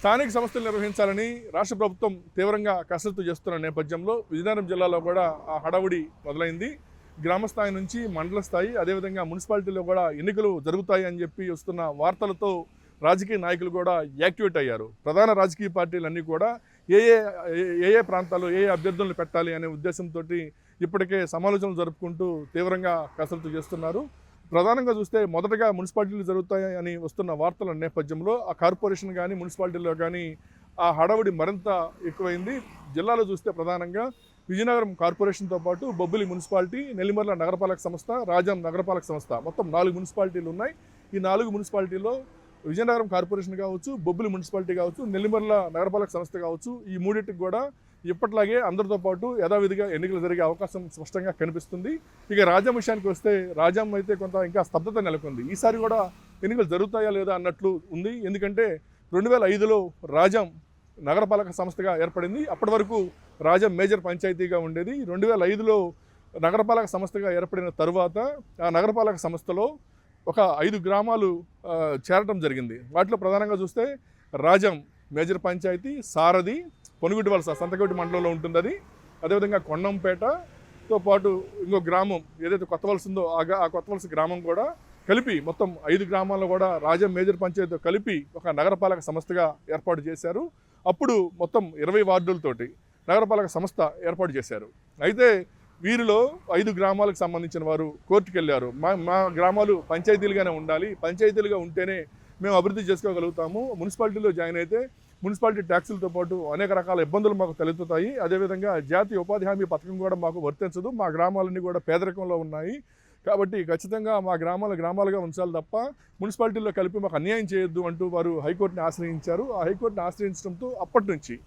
స్థానిక సంస్థలు నిర్వహించాలని రాష్ట్ర ప్రభుత్వం తీవ్రంగా కసరత్తు చేస్తున్న నేపథ్యంలో విజయనగరం జిల్లాలో కూడా ఆ హడావుడి మొదలైంది. గ్రామ స్థాయి నుంచి మండల స్థాయి, అదేవిధంగా మున్సిపాలిటీలో కూడా ఎన్నికలు జరుగుతాయి అని చెప్పి వస్తున్న వార్తలతో రాజకీయ నాయకులు కూడా యాక్టివేట్ అయ్యారు. ప్రధాన రాజకీయ పార్టీలన్నీ కూడా ఏ ఏ ప్రాంతాల్లో ఏ అభ్యర్థులను పెట్టాలి అనే ఉద్దేశంతో ఇప్పటికే సమాలోచనలు జరుపుకుంటూ తీవ్రంగా కసరత్తు చేస్తున్నారు. ప్రధానంగా చూస్తే మొదటగా మున్సిపాలిటీలు జరుగుతాయి అని వస్తున్న వార్తల నేపథ్యంలో ఆ కార్పొరేషన్ కానీ మున్సిపాలిటీలో కానీ ఆ హడావుడి మరింత ఎక్కువైంది. జిల్లాలో చూస్తే ప్రధానంగా విజయనగరం కార్పొరేషన్తో పాటు బొబ్బిలి మున్సిపాలిటీ, నెల్లిమర్ల నగరపాలక సంస్థ, రాజాం నగరపాలక సంస్థ మొత్తం 4 మున్సిపాలిటీలు ఉన్నాయి. ఈ 4 మున్సిపాలిటీల్లో విజయనగరం కార్పొరేషన్ కావచ్చు, బొబ్బిలి మున్సిపాలిటీ కావచ్చు, నెల్లిమర్ల నగరపాలక సంస్థ కావచ్చు, ఈ మూడింటికి కూడా ఇప్పట్లాగే అందరితో పాటు యథావిధిగా ఎన్నికలు జరిగే అవకాశం స్పష్టంగా కనిపిస్తుంది. ఇక రాజాం విషయానికి వస్తే రాజాం అయితే కొంత ఇంకా స్తబ్దత నెలకొంది. ఈసారి కూడా ఎన్నికలు జరుగుతాయా లేదా అన్నట్లు ఉంది. ఎందుకంటే 2005లో రాజాం నగరపాలక సంస్థగా ఏర్పడింది. అప్పటి వరకు రాజాం మేజర్ పంచాయతీగా ఉండేది. 2005లో నగరపాలక సంస్థగా ఏర్పడిన తరువాత ఆ నగరపాలక సంస్థలో ఒక 5 గ్రామాలు చేరటం జరిగింది. వాటిలో ప్రధానంగా చూస్తే రాజాం మేజర్ పంచాయతీ, సారథి, పొనుగుటి వలస సంతకోటి మండలంలో ఉంటుంది అది, అదేవిధంగా కొండంపేటతో పాటు ఇంకో గ్రామం ఏదైతే కొత్త వలస ఉందో ఆ కొత్త వలస గ్రామం కూడా కలిపి మొత్తం 5 గ్రామాల్లో కూడా రాజాం మేజర్ పంచాయతీతో కలిపి ఒక నగరపాలక సంస్థగా ఏర్పాటు చేశారు. అప్పుడు మొత్తం 20 వార్డులతోటి నగరపాలక సంస్థ ఏర్పాటు చేశారు. అయితే వీరిలో 5 గ్రామాలకు సంబంధించిన వారు కోర్టుకు వెళ్ళారు. మా గ్రామాలు పంచాయతీలుగానే ఉండాలి, పంచాయతీలుగా ఉంటేనే మేము అభివృద్ధి చేసుకోగలుగుతాము. మున్సిపాలిటీలో జాయిన్ అయితే మున్సిపాలిటీ ట్యాక్సులతో పాటు అనేక రకాల ఇబ్బందులు మాకు తలెత్తుతాయి. అదేవిధంగా జాతీయ ఉపాధి హామీ పథకం కూడా మాకు వర్తించదు. మా గ్రామాలన్నీ కూడా పేదరికంలో ఉన్నాయి. కాబట్టి ఖచ్చితంగా మా గ్రామాలుగా ఉంచాలి తప్ప మున్సిపాలిటీల్లో కలిపి మాకు అన్యాయం చేయొద్దు అంటూ వారు హైకోర్టుని ఆశ్రయించారు. ఆ హైకోర్టుని ఆశ్రయించడంతో అప్పటి నుంచి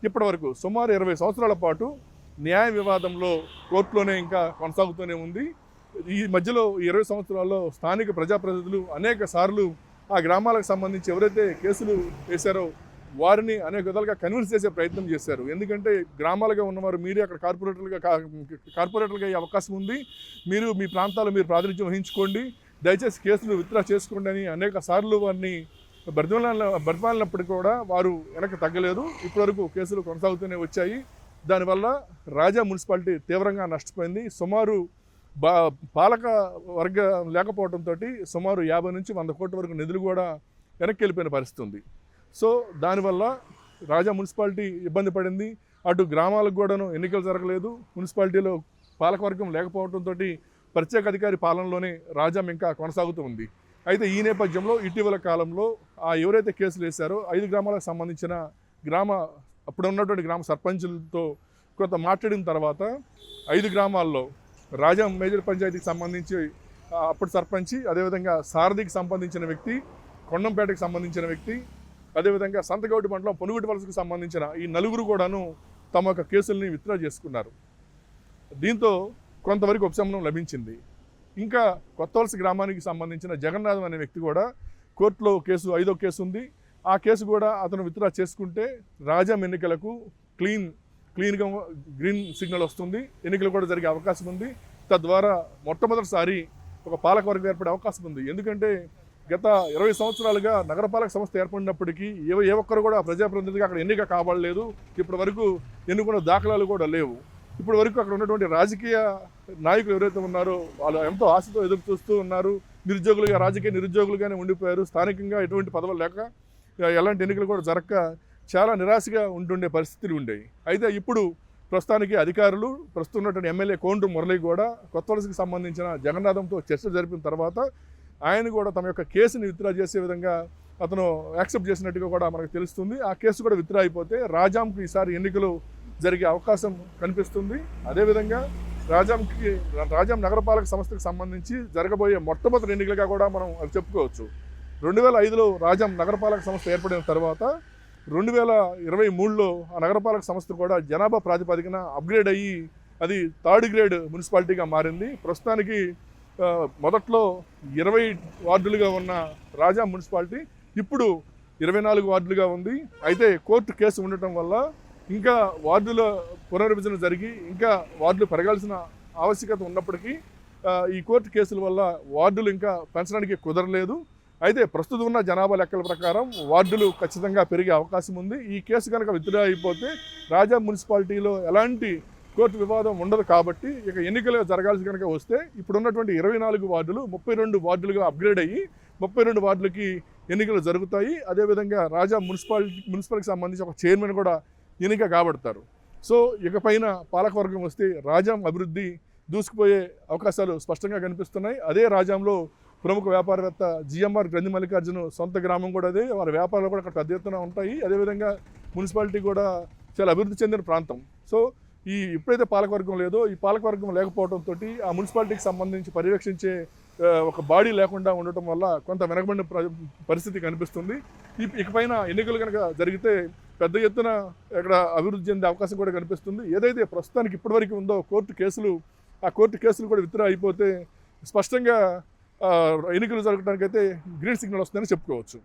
ఇప్పటి వరకు సుమారు 20 సంవత్సరాల పాటు న్యాయ వివాదంలో కోర్టులోనే ఇంకా కొనసాగుతూనే ఉంది. ఈ మధ్యలో 20 సంవత్సరాల్లో స్థానిక ప్రజాప్రతినిధులు అనేక సార్లు ఆ గ్రామాలకు సంబంధించి ఎవరైతే కేసులు వేశారో వారిని అనేక విధాలుగా కన్విన్స్ చేసే ప్రయత్నం చేశారు. ఎందుకంటే గ్రామాలుగా ఉన్నవారు మీరే అక్కడ కార్పొరేటర్లుగా అయ్యే అవకాశం ఉంది, మీరు మీ ప్రాంతాల్లో మీరు ప్రాతినిధ్యం వహించుకోండి, దయచేసి కేసులు విత్డ్రా చేసుకోండి అని అనేక సార్లు వారిని బతిమాలినప్పటికీ కూడా వారు వెనక్కి తగ్గలేదు. ఇప్పటివరకు కేసులు కొనసాగుతూనే వచ్చాయి. దానివల్ల రాజా మున్సిపాలిటీ తీవ్రంగా నష్టపోయింది. సుమారు పాలక వర్గం లేకపోవడంతో సుమారు 50 నుంచి 100 కోట్ల వరకు నిధులు కూడా వెనక్కి వెళ్ళిపోయిన పరిస్థితి ఉంది. సో దానివల్ల రాజా మున్సిపాలిటీ ఇబ్బంది పడింది. అటు గ్రామాలకు కూడాను ఎన్నికలు జరగలేదు. మున్సిపాలిటీలో పాలకవర్గం లేకపోవడంతో ప్రత్యేక అధికారి పాలనలోనే రాజాం ఇంకా కొనసాగుతూ ఉంది. అయితే ఈ నేపథ్యంలో ఇటీవల కాలంలో ఎవరైతే కేసులు వేశారో 5 గ్రామాలకు సంబంధించిన అప్పుడు ఉన్నటువంటి గ్రామ సర్పంచులతో కొంత మాట్లాడిన తర్వాత 5 గ్రామాల్లో రాజాం మేజర్ పంచాయతీకి సంబంధించి అప్పుడు సర్పంచి, అదేవిధంగా సారథికి సంబంధించిన వ్యక్తి, కొండంపేటకి సంబంధించిన వ్యక్తి, అదేవిధంగా సంతకోటి మండలం పొనుగుటి వలసకు సంబంధించిన ఈ 4 కూడాను తమ యొక్క కేసుల్ని విత్డ్రా చేసుకున్నారు. దీంతో కొంతవరకు ఉపశమనం లభించింది. ఇంకా కొత్త వలస గ్రామానికి సంబంధించిన జగన్నాథం అనే వ్యక్తి కూడా కోర్టులో 5వ కేసు ఉంది. ఆ కేసు కూడా అతను విత్డ్రా చేసుకుంటే రాజాం ఎన్నికలకు క్లీన్గా గ్రీన్ సిగ్నల్ వస్తుంది, ఎన్నికలు కూడా జరిగే అవకాశం ఉంది. తద్వారా మొట్టమొదటిసారి ఒక పాలకవర్గం ఏర్పడే అవకాశం ఉంది. ఎందుకంటే గత 20 సంవత్సరాలుగా నగరపాలక సంస్థ ఏర్పడినప్పటికీ ఏ ఒక్కరు కూడా ప్రజాప్రతినిధిగా అక్కడ ఎన్నిక కాబడలేదు. ఇప్పటి వరకు ఎన్నుకున్న దాఖలాలు కూడా లేవు. ఇప్పటి వరకు అక్కడ ఉన్నటువంటి రాజకీయ నాయకులు ఎవరైతే ఉన్నారో వాళ్ళు ఎంతో ఆశతో ఎదురు చూస్తూ ఉన్నారు. రాజకీయ నిరుద్యోగులుగానే ఉండిపోయారు. స్థానికంగా ఎటువంటి పదవులు లేక ఎలాంటి ఎన్నికలు కూడా జరగక చాలా నిరాశగా ఉంటుండే పరిస్థితులు ఉండేవి. అయితే ఇప్పుడు ప్రస్తుతానికి అధికారులు ప్రస్తుతం ఉన్నటువంటి ఎమ్మెల్యే కోండ్రు మురళి కూడా కొత్త వలసకి సంబంధించిన జగన్నాథంతో చర్చ జరిపిన తర్వాత ఆయన కూడా తమ యొక్క కేసుని విత్డ్రా చేసే విధంగా అతను యాక్సెప్ట్ చేసినట్టుగా కూడా మనకు తెలుస్తుంది. ఆ కేసు కూడా విత్డ్రా అయిపోతే రాజాంకు ఈసారి ఎన్నికలు జరిగే అవకాశం కనిపిస్తుంది. అదేవిధంగా రాజాం నగరపాలక సంస్థకు సంబంధించి జరగబోయే మొట్టమొదటి ఎన్నికలుగా కూడా మనం అది చెప్పుకోవచ్చు. 2005లో రాజాం నగరపాలక సంస్థ ఏర్పడిన తర్వాత 2023లో ఆ నగరపాలక సంస్థ కూడా జనాభా ప్రాతిపదికన అప్గ్రేడ్ అయ్యి అది 3rd గ్రేడ్ మున్సిపాలిటీగా మారింది. ప్రస్తుతానికి మొదట్లో 20 వార్డులుగా ఉన్న రాజాం మున్సిపాలిటీ ఇప్పుడు 24 వార్డులుగా ఉంది. అయితే కోర్టు కేసు ఉండటం వల్ల ఇంకా వార్డుల పునర్విభజన జరిగి ఇంకా వార్డులు పెరగాల్సిన ఆవశ్యకత ఉన్నప్పటికీ ఈ కోర్టు కేసుల వల్ల వార్డులు ఇంకా పెంచడానికి కుదరలేదు. అయితే ప్రస్తుతం ఉన్న జనాభా లెక్కల ప్రకారం వార్డులు ఖచ్చితంగా పెరిగే అవకాశం ఉంది. ఈ కేసు కనుక విత్డ్రా అయిపోతే రాజా మున్సిపాలిటీలో ఎలాంటి కోర్టు వివాదం ఉండదు కాబట్టి ఇక ఎన్నికలు జరగాల్సి కనుక వస్తే ఇప్పుడున్నటువంటి 24 వార్డులు 32 వార్డులుగా అప్గ్రేడ్ అయ్యి 32 వార్డులకి ఎన్నికలు జరుగుతాయి. అదేవిధంగా రాజా మున్సిపల్కి సంబంధించి ఒక చైర్మన్ కూడా ఎన్నిక కాబడతారు. సో ఇకపైన పాలకవర్గం వస్తే రాజాం అభివృద్ధి దూసుకుపోయే అవకాశాలు స్పష్టంగా కనిపిస్తున్నాయి. అదే రాజాంలో ప్రముఖ వ్యాపారవేత్త జిఎంఆర్ గ్రంథి మల్లికార్జున సొంత గ్రామం కూడా అదే. వారి వ్యాపారాలు కూడా అక్కడ పెద్ద ఎత్తున ఉంటాయి. అదేవిధంగా మున్సిపాలిటీ కూడా చాలా అభివృద్ధి చెందిన ప్రాంతం. సో ఎప్పుడైతే పాలకవర్గం లేదో ఈ పాలకవర్గం లేకపోవడంతో ఆ మున్సిపాలిటీకి సంబంధించి పర్యవేక్షించే ఒక బాడీ లేకుండా ఉండటం వల్ల కొంత వెనకబడిన పరిస్థితి కనిపిస్తుంది. ఇకపైన ఎన్నికలు కనుక జరిగితే పెద్ద ఎత్తున ఇక్కడ అభివృద్ధి చెందే అవకాశం కూడా కనిపిస్తుంది. ఏదైతే ప్రస్తుతానికి ఇప్పటివరకు ఉందో ఆ కోర్టు కేసులు కూడా విత్డ్రా అయిపోతే స్పష్టంగా ఎన్నికలు జరగడానికైతే గ్రీన్ సిగ్నల్ వస్తుందని చెప్పుకోవచ్చు.